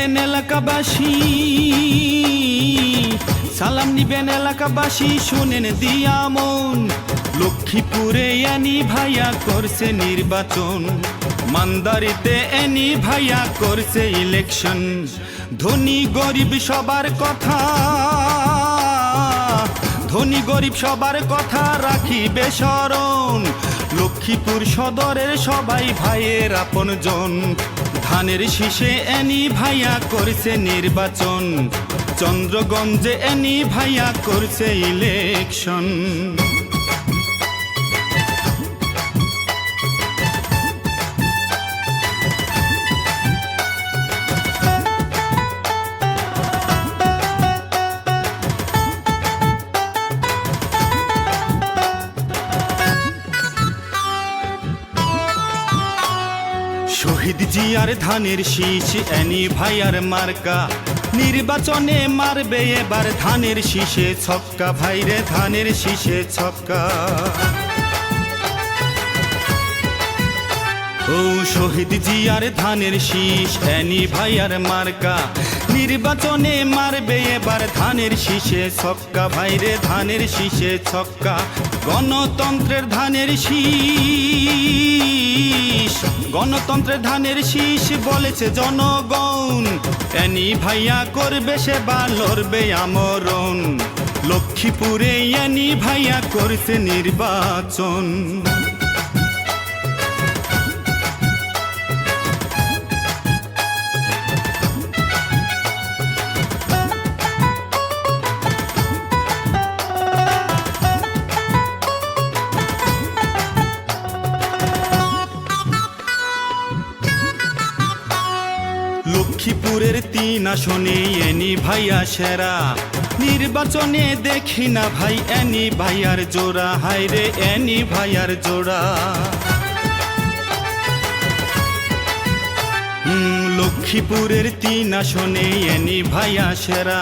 নিবেন এলাকাবাসী, সালাম নিবেন এলাকাবাসী, শুনেন দিয়া মন। লক্ষ্মীপুরে এনি ভাইয়া করছে নির্বাচন, মান্দারিতে এনি ভাইয়া করছে ইলেকশন। ধনী গরিব সবার কথা, ধনী গরিব সবার কথা রাখিবে স্মরণ। লক্ষ্মীপুর সদরের সবাই ভাইয়ের আপনজন, ধানের শীষে এনি ভাইয়া করছে নির্বাচন। চন্দ্রগঞ্জে এনি ভাইয়া করছে ইলেকশন। শহীদ জিয়ার ধানের শীষ এনি ভাইয়ার মার্কা, নির্বাচনে মারবে এবার ধানের শীষে ছক্কা। ভাইরে ধানের শীষে ছক্কা। ও শহীদ জিয়ার ধানের শীষ এনি ভাইয়ার মার্কা, নির্বাচনে মারবে এবার ধানের শীষে ছক্কা। ভাইরে ধানের শীষে ছক্কা। গণতন্ত্রের ধানের শীষ, গণতন্ত্রের ধানের শীষ বলেছে জনগণ। এনি ভাইয়া করবে সেবা, লড়বে আমরণ। লক্ষ্মীপুরে এনি ভাইয়া করছে নির্বাচন। লক্ষ্মীপুরের 3 আসনে এনি ভাইয়া সেরা, নির্বাচনে দেখি না ভাই এনি ভাইয়ার জোড়া। হায়রে এনি ভাইয়ার জোড়া। লক্ষ্মীপুরের 3 আসনে এনি ভাইয়া সেরা।